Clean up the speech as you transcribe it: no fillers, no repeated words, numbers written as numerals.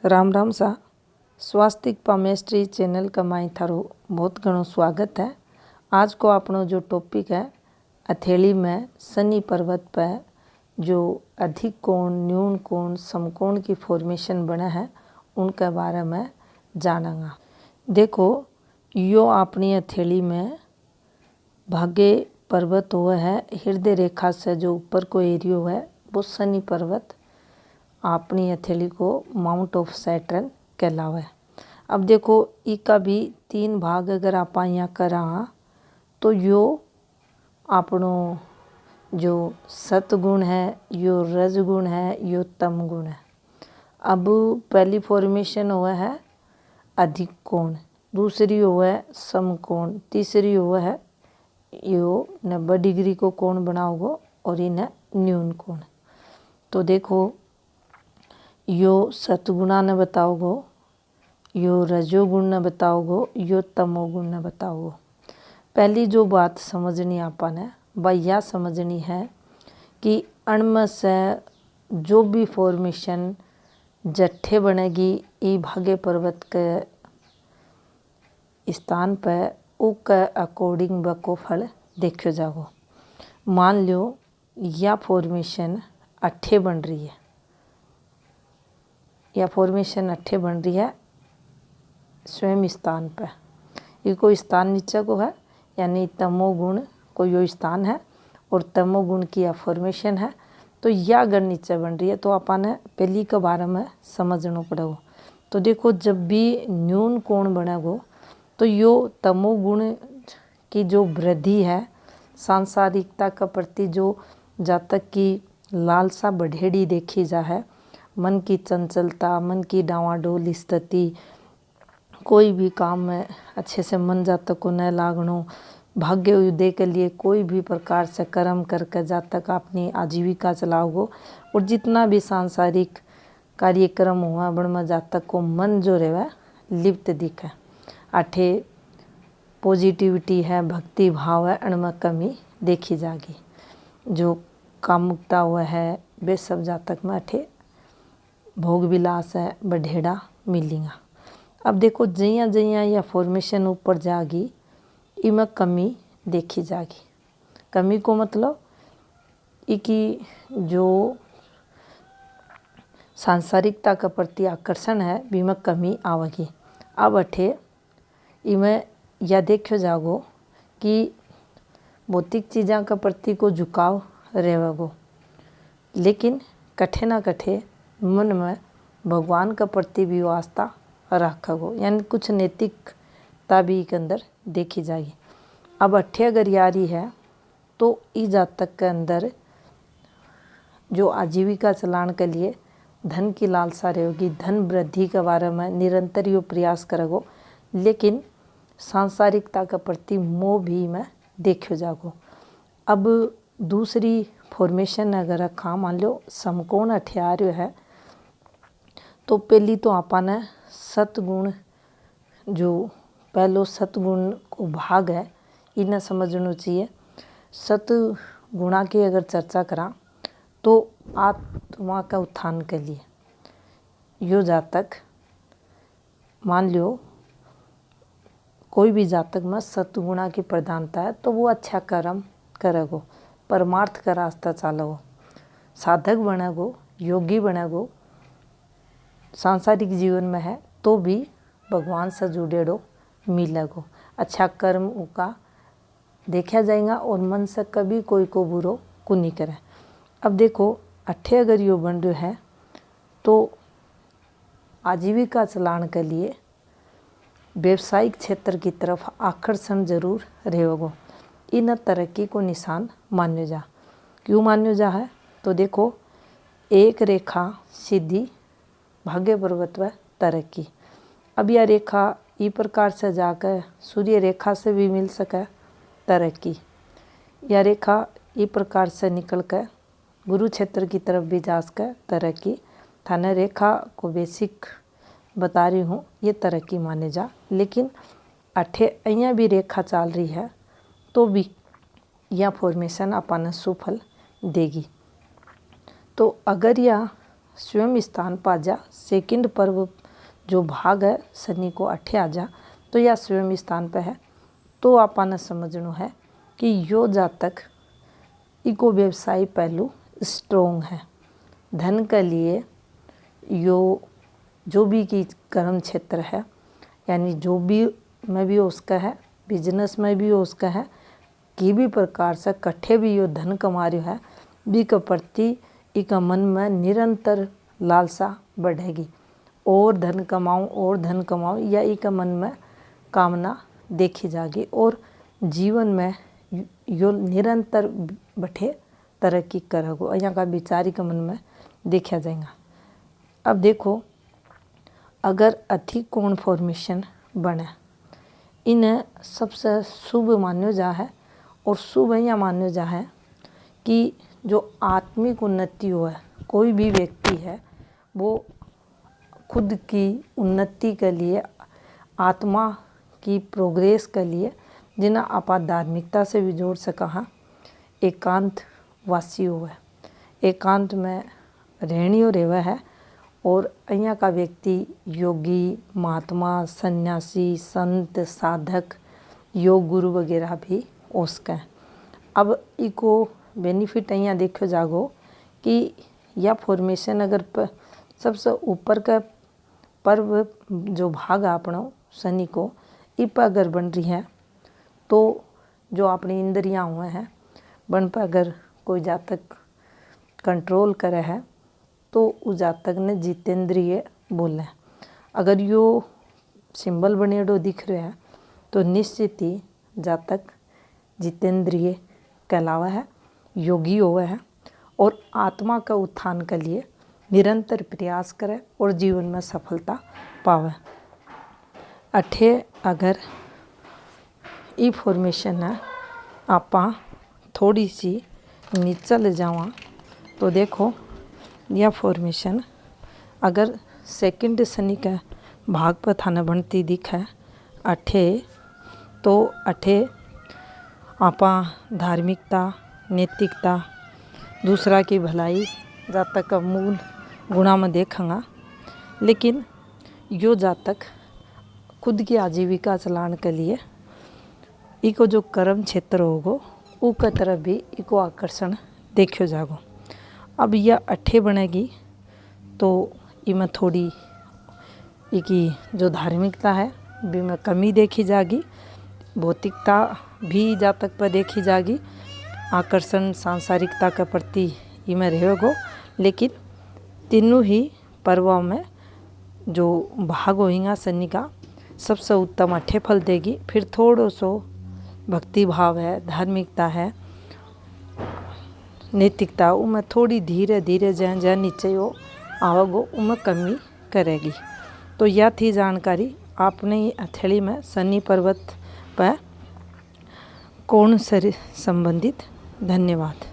राम राम सा स्वास्तिक palmistry channel का माई थारो बहुत घणो स्वागत है। आज को अपनो जो टॉपिक है हथेली में शनि पर्वत पर जो अधिक कोण, न्यून कोण, समकोण की फॉर्मेशन बने हैं उनके बारे में जानेंगे। देखो यो अपनी हथेली में भागे पर्वत हुआ है, हृदय रेखा से जो ऊपर को एरियो है वो शनि पर्वत अपनी हथेली को माउंट ऑफ सैटर्न कहलावे। अब देखो इसका भी 3 भाग अगर आप यहाँ करा तो यो अपनो जो सतगुण है, यो रजगुण है, यो तम गुण है। अब पहली फॉर्मेशन हुआ है अधिक कोण, दूसरी हुआ है समकोण, तीसरी हुआ है यो 90 डिग्री को कोण बनाओगो और इन्हें न्यून कोण। तो देखो यो सतगुणा ने बताओगो, यो रजोगुण ने बताओगो, यो तमोगुण ने बताओगो। पहली जो बात समझनी आपन है वह यह समझनी है कि अणम से जो भी फॉर्मेशन जट्ठे बनेगी ई भागे पर्वत के स्थान पर उसके अकॉर्डिंग बको फल देखो जागो। मान लो यह फॉर्मेशन अट्ठे बन रही है, यह फॉर्मेशन अट्ठे बन रही है स्वयं स्थान पर। ये कोई स्थान नीचे को है यानी तमोगुण को यो स्थान है और तमोगुण की यह फॉर्मेशन है। तो यह अगर नीचे बन रही है तो अपन पहली के बारे में समझना पड़ेगा। तो देखो जब भी न्यून कोण बनेगो तो यो तमोगुण की जो वृद्धि है, सांसारिकता के प्रति जो जातक की लालसा बढ़ेड़ी देखी जा है, मन की चंचलता, मन की डावाडोल स्थिति, कोई भी काम में अच्छे से मन जातक को न लागनो, भाग्य उदय के लिए कोई भी प्रकार से कर्म करके जातक अपनी आजीविका चलाओगो और जितना भी सांसारिक कार्यक्रम हुआ उनमें जातक को मन जो रहे लिप्त दिखे। अठे पॉजिटिविटी है, भक्ति भाव है, उनमें कमी देखी जाएगी। जो कामुकता हुआ है वे सब जातक में अठे भोग विलास है बढ़ेड़ा मिलेगा। अब देखो जैया जैया यह फॉर्मेशन ऊपर जाएगी इमें कमी देखी जाएगी। कमी को मतलब इकी जो सांसारिकता के प्रति आकर्षण है बीमें कमी आवेगी। अब अठे इमें यह देखो जागो कि भौतिक चीज़ों के प्रति को झुकाव रहेगो, लेकिन कठे ना कठे मन में भगवान के प्रति भी आस्था रखोगो, यानी कुछ नैतिकता भी के अंदर देखी जाएगी। अब अट्ठे अगर यारी है तो इस जातक के अंदर जो आजीविका चलाने के लिए धन की लालसा रहेगी, धन वृद्धि के बारे में निरंतर यो प्रयास करेगो, लेकिन सांसारिकता के प्रति मोह भी में देखो जागो। अब दूसरी फॉर्मेशन अगर रखा, मान लो समकोण अठ्यार्य है तो पहली तो आपने सतगुण जो पहलो सतगुण को भाग है इन्हें समझना चाहिए। सतगुणा की अगर चर्चा करा तो आत्मा का उत्थान के लिए यो जातक, मान लो कोई भी जातक में सतगुणा की प्रधानता है तो वो अच्छा कर्म करेगो, परमार्थ का रास्ता चालोगो, साधक बनेगो, योगी बनेगो, सांसारिक जीवन में है तो भी भगवान से जुड़ेड़ो मिलेगो, अच्छा कर्म उका देखा जाएगा और मन से कभी कोई को बुरो को नहीं करे। अब देखो अट्ठे अगर यो बन रहे है तो आजीविका चलाने के लिए व्यवसायिक क्षेत्र की तरफ आकर्षण जरूर रहेगो। इन तरक्की को निशान मान्यो जा। क्यों मान्यो जा है तो देखो एक रेखा सीधी भाग्य पर्वत व तरक्की। अब यह रेखा इस प्रकार से जाकर सूर्य रेखा से भी मिल सके तरक्की, यह रेखा इस प्रकार से निकल कर गुरु क्षेत्र की तरफ भी जा सके तरक्की। थाने रेखा को बेसिक बता रही हूँ, ये तरक्की माने जा। लेकिन अठे અહીંયા भी रेखा चल रही है तो भी यह फॉर्मेशन अपन सुफल देगी। तो अगर यह स्वयं स्थान पाजा, सेकंड पर्व जो भाग है शनि को अठे आ जा तो यह स्वयं स्थान पे है। तो आपने समझना है कि यो जातक इको व्यवसायी पहलू स्ट्रोंग है। धन के लिए यो जो भी की कर्म क्षेत्र है, यानी जो भी में भी उसका है, बिजनेस में भी उसका है, कि भी प्रकार से कट्ठे भी यो धन कमा रहा है, भी के प्रति इका मन में निरंतर लालसा बढ़ेगी। और धन कमाऊँ या इका मन में कामना देखी जाएगी और जीवन में यो निरंतर बैठे तरक्की करेगो। यहाँ का विचारी के मन में देखा जाएगा। अब देखो, अगर अधिक कोण फॉर्मेशन बने, इन्हें सबसे शुभ मान्यो जा है। और शुभ यहाँ मान्यो जा है कि जो आत्मिक उन्नति हो है, कोई भी व्यक्ति है वो खुद की उन्नति के लिए, आत्मा की प्रोग्रेस के लिए, जिन्हें आप धार्मिकता से भी जोड़ सका हाँ, एकांत वासी हो है, एकांत में रहनी हो रहे है। और यहाँ का व्यक्ति योगी, महात्मा, सन्यासी, संत, साधक, योग गुरु वगैरह भी उसका है। अब इको बेनिफिट यहाँ देखो जागो कि यह फॉर्मेशन अगर सबसे ऊपर का पर्व जो भाग अपना शनि को इप अगर बन रही है, तो जो अपनी इंद्रियां हुए हैं बन पर अगर कोई जातक कंट्रोल करे है तो उस जातक ने जितेंद्रिय बोले। अगर यो सिंबल बनेडो दिख रहा है तो निश्चित ही जातक जितेंद्रिय कहलावा है, योगी हुआ है और आत्मा का उत्थान के लिए निरंतर प्रयास करे और जीवन में सफलता पावे। अठे अगर ई फॉर्मेशन है आप थोड़ी सी नीचे ले जावा तो देखो, यह फॉर्मेशन अगर सेकंड शनि का भाग पर थाने बनती दिखे अठे, तो अठे आप धार्मिकता, नैतिकता, दूसरा की भलाई जातक का मूल गुणा में देखेंगा। लेकिन यो जातक खुद की आजीविका चलाने के लिए इको जो कर्म क्षेत्र होगो उसके तरफ भी इको आकर्षण देखो जागो। अब यह अठे बनेगी तो इमें थोड़ी इकी जो धार्मिकता है भी में कमी देखी जाएगी, भौतिकता भी जातक पर देखी जाएगी, आकर्षण सांसारिकता के प्रति इमें रहेगो। लेकिन तीनों ही पर्वों में जो भाग होगा शनि का सबसे उत्तम अठे फल देगी। फिर थोड़ो सो भक्ति भाव है, धार्मिकता है, नैतिकता उनमें थोड़ी धीरे धीरे जहाँ नीचे वो आवगो उनमें कमी करेगी। तो यह थी जानकारी आपने हथेली में शनि पर्वत पर कोण से संबंधित। धन्यवाद।